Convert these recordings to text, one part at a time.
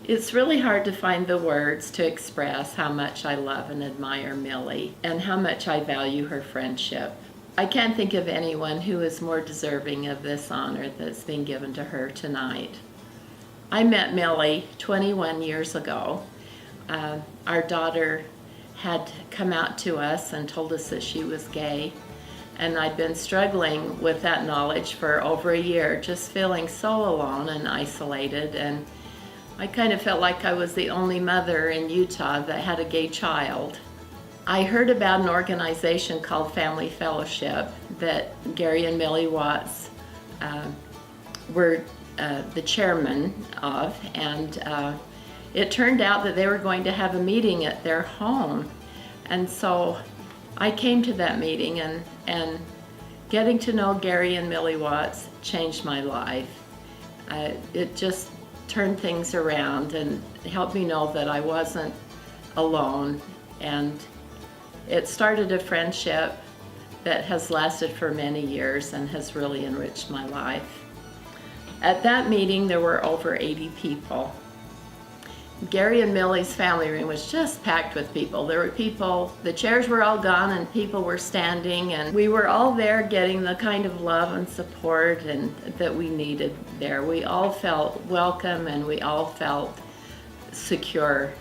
It's really hard to find the words to express how much I love and admire Millie and how much I value her friendship. I can't think of anyone who is more deserving of this honor that's being given to her tonight. I met Millie 21 years ago. Our daughter had come out to us and told us that she was gay, and I'd been struggling with that knowledge for over a year, just feeling so alone and isolated, and I kind of felt like I was the only mother in Utah that had a gay child. I heard about an organization called Family Fellowship that Gary and Millie Watts were the chairman of, and it turned out that they were going to have a meeting at their home. And so I came to that meeting, and getting to know Gary and Millie Watts changed my life. It just turned things around and helped me know that I wasn't alone, and it started a friendship that has lasted for many years and has really enriched my life. At that meeting there were over 80 people. Gary and Millie's family room was just packed with people. There were people, the chairs were all gone and people were standing, and we were all there getting the kind of love and support that we needed there. We all felt welcome and we all felt secure.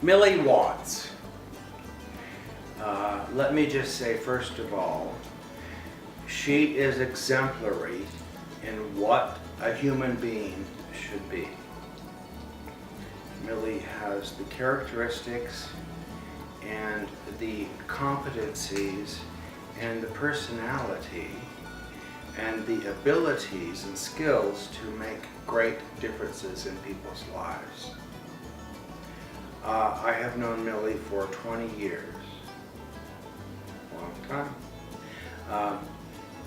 Millie Watts. Let me just say, first of all, she is exemplary in what a human being should be. Millie has the characteristics and the competencies and the personality and the abilities and skills to make great differences in people's lives. I have known Millie for 20 years, long time.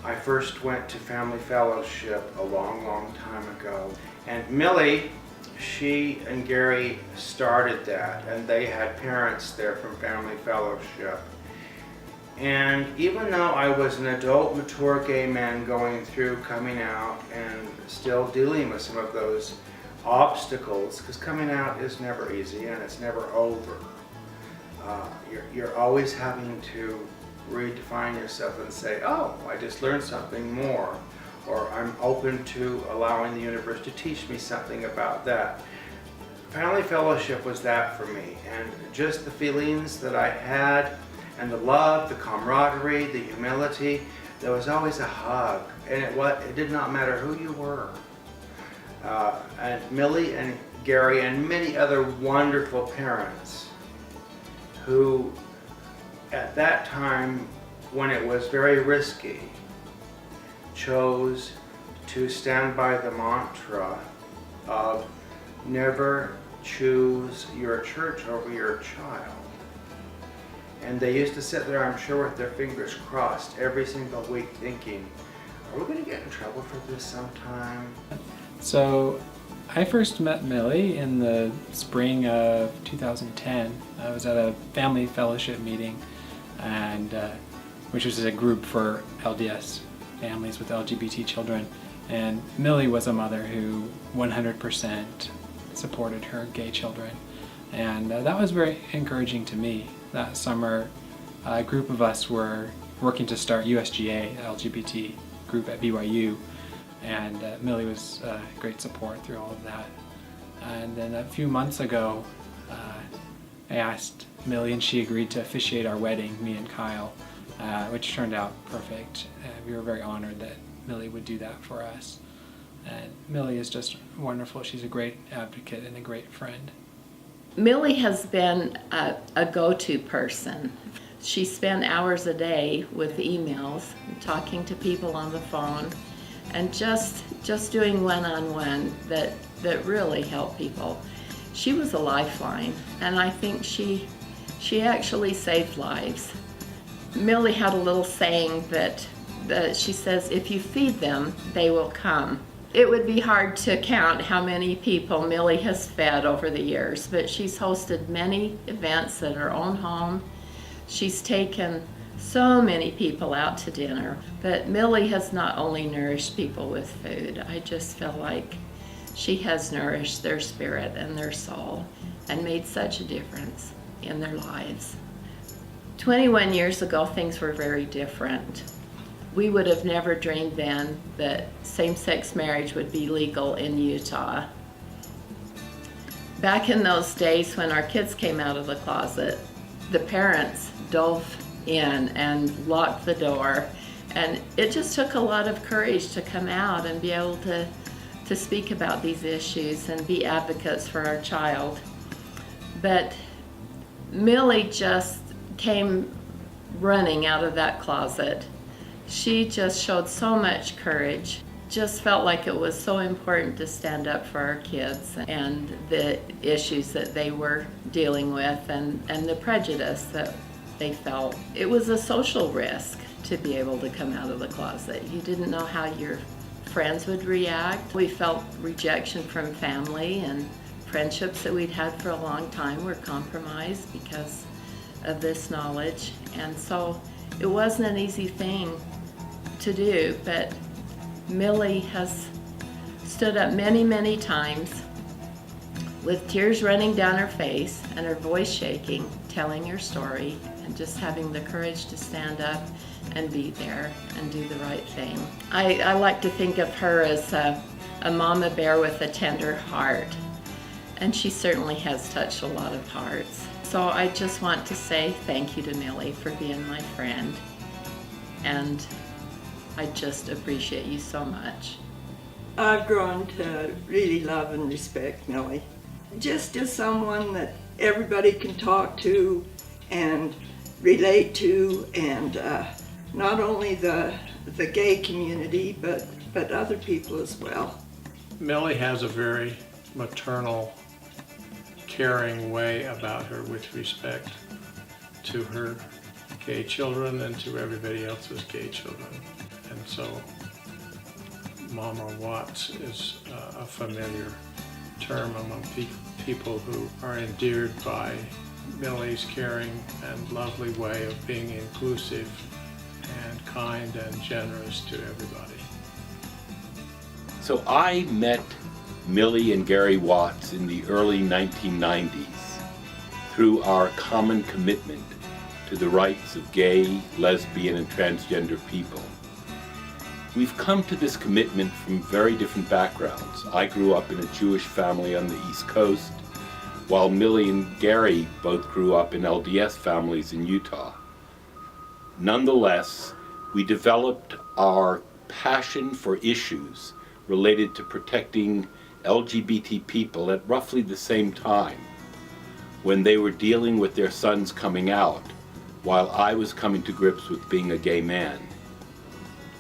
I first went to Family Fellowship a long time ago, and Millie, she and Gary started that, and they had parents there from Family Fellowship. And even though I was an adult, mature gay man going through coming out and still dealing with some of those obstacles, because coming out is never easy and it's never over. You're always having to redefine yourself and say, oh, I just learned something more, or I'm open to allowing the universe to teach me something about that. Family Fellowship was that for me, and just the feelings that I had, and the love, the camaraderie, the humility. There was always a hug, and it did not matter who you were. And Millie and Gary and many other wonderful parents who, at that time when it was very risky, chose to stand by the mantra of never choose your church over your child. And they used to sit there, I'm sure, with their fingers crossed every single week thinking, are we going to get in trouble for this sometime? So I first met Millie in the spring of 2010. I was at a family fellowship meeting, and which was a group for LDS families with LGBT children. And Millie was a mother who 100% supported her gay children. And that was very encouraging to me. That summer, a group of us were working to start USGA, LGBT group at BYU, and Millie was great support through all of that. And then a few months ago, I asked Millie, and she agreed to officiate our wedding, me and Kyle, which turned out perfect. We were very honored that Millie would do that for us. And Millie is just wonderful. She's a great advocate and a great friend. Millie has been a go-to person. She spent hours a day with emails, talking to people on the phone, and just doing one-on-one that really helped people. She was a lifeline, and I think she actually saved lives. Millie had a little saying that she says, if you feed them, they will come. It would be hard to count how many people Millie has fed over the years, but she's hosted many events at her own home. She's taken so many people out to dinner, but Millie has not only nourished people with food. I just feel like She has nourished their spirit and their soul and made such a difference in their lives. 21 years ago, things were very different. We would have never dreamed then that same-sex marriage would be legal in Utah. Back in those days when our kids came out of the closet, the parents dove in and locked the door, and it just took a lot of courage to come out and be able to speak about these issues and be advocates for our child. But Millie just came running out of that closet. She just showed so much courage. Just felt like it was so important to stand up for our kids and the issues that they were dealing with and the prejudice that they felt. It was a social risk to be able to come out of the closet. You didn't know how your friends would react. We felt rejection from family, and friendships that we'd had for a long time were compromised because of this knowledge. And so it wasn't an easy thing to do, but Millie has stood up many, many times with tears running down her face and her voice shaking, telling her story and just having the courage to stand up and be there and do the right thing. I like to think of her as a mama bear with a tender heart, and she certainly has touched a lot of hearts. So I just want to say thank you to Millie for being my friend, and I just appreciate you so much. I've grown to really love and respect Millie, just as someone that everybody can talk to and relate to, and not only the gay community, but other people as well. Millie has a very maternal, caring way about her with respect to her gay children and to everybody else's gay children. And so Mama Watts is a familiar term among people who are endeared by Millie's caring and lovely way of being inclusive and kind and generous to everybody. So I met Millie and Gary Watts in the early 1990s through our common commitment to the rights of gay, lesbian, and transgender people. We've come to this commitment from very different backgrounds. I grew up in a Jewish family on the East Coast, while Millie and Gary both grew up in LDS families in Utah. Nonetheless, we developed our passion for issues related to protecting LGBT people at roughly the same time, when they were dealing with their sons coming out, while I was coming to grips with being a gay man.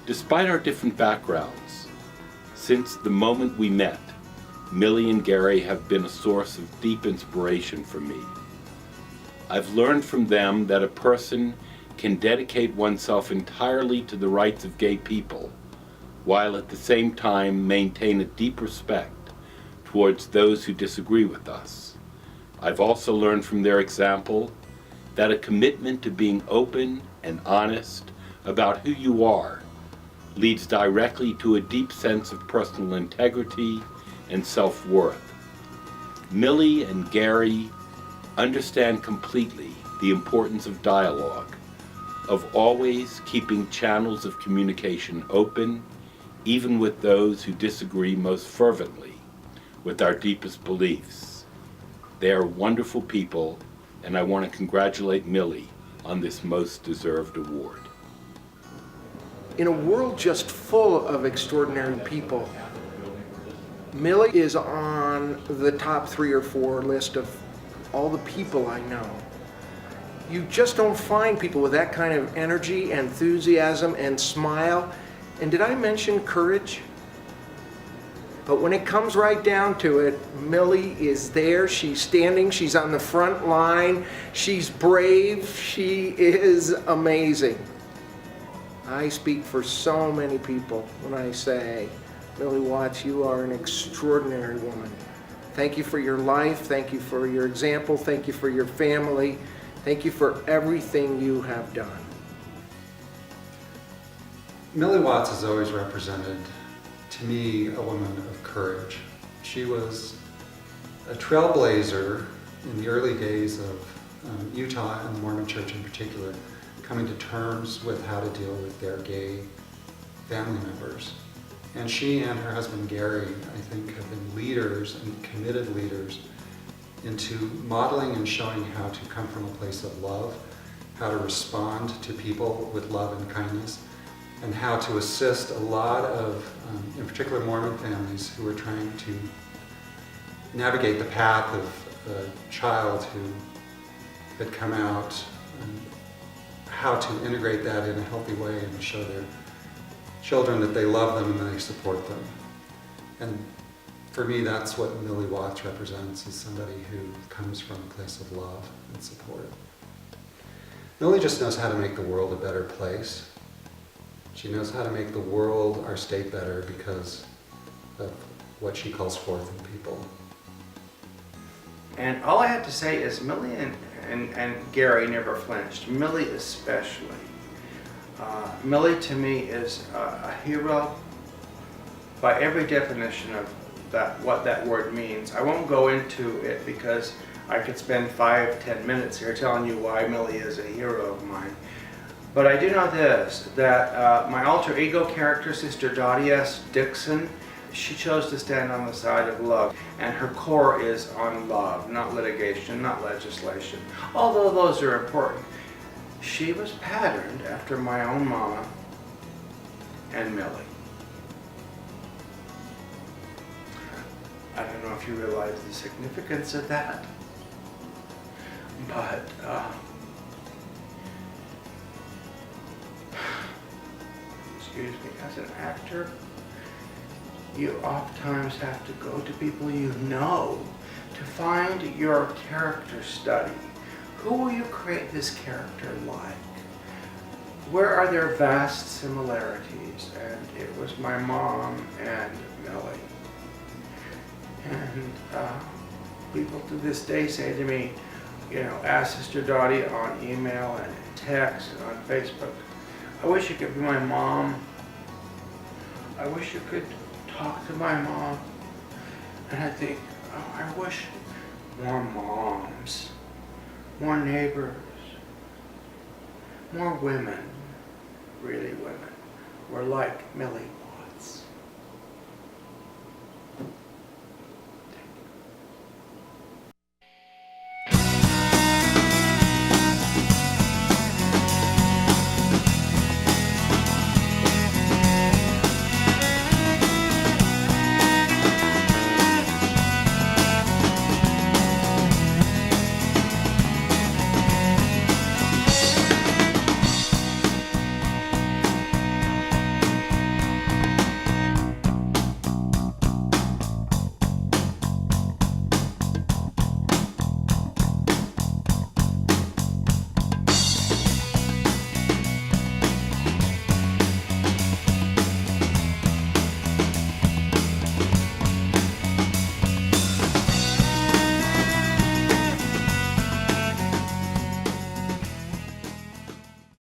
Despite our different backgrounds, since the moment we met, Millie and Gary have been a source of deep inspiration for me. I've learned from them that a person can dedicate oneself entirely to the rights of gay people, while at the same time maintain a deep respect towards those who disagree with us. I've also learned from their example that a commitment to being open and honest about who you are leads directly to a deep sense of personal integrity and self-worth. Millie and Gary understand completely the importance of dialogue, of always keeping channels of communication open, even with those who disagree most fervently with our deepest beliefs. They are wonderful people, and I want to congratulate Millie on this most deserved award. In a world just full of extraordinary people, Millie is on the top 3 or 4 list of all the people I know. You just don't find people with that kind of energy, enthusiasm, and smile. And did I mention courage? But when it comes right down to it, Millie is there, she's standing, she's on the front line, she's brave, she is amazing. I speak for so many people when I say, Millie Watts, you are an extraordinary woman. Thank you for your life, thank you for your example, thank you for your family, thank you for everything you have done. Millie Watts has always represented, to me, a woman of courage. She was a trailblazer in the early days of Utah and the Mormon Church in particular, coming to terms with how to deal with their gay family members. And she and her husband Gary, I think, have been leaders and committed leaders into modeling and showing how to come from a place of love, how to respond to people with love and kindness, and how to assist a lot of, in particular, Mormon families who are trying to navigate the path of a child who had come out, and how to integrate that in a healthy way and show their children that they love them and that they support them. And for me, that's what Millie Watts represents, is somebody who comes from a place of love and support. Millie just knows how to make the world a better place. She knows how to make the world, our state, better because of what she calls forth in people. And all I have to say is Millie and Gary never flinched. Millie especially. Millie to me is a hero by every definition of what that word means. I won't go into it because I could spend 5-10 minutes here telling you why Millie is a hero of mine. But I do know this, that my alter ego character, Sister Dottie S. Dixon, she chose to stand on the side of love, and her core is on love, not litigation, not legislation, although those are important. She was patterned after my own mama and Millie. I don't know if you realize the significance of that, but excuse me, as an actor, you oftentimes have to go to people you know to find your character study. Who will you create this character like? Where are there vast similarities? And it was my mom and Millie. And people to this day say to me, you know, ask Sister Dottie on email and text and on Facebook, I wish you could be my mom. I wish you could talk to my mom. And I think, oh, I wish more moms, more neighbors, more women, really women, were like Millie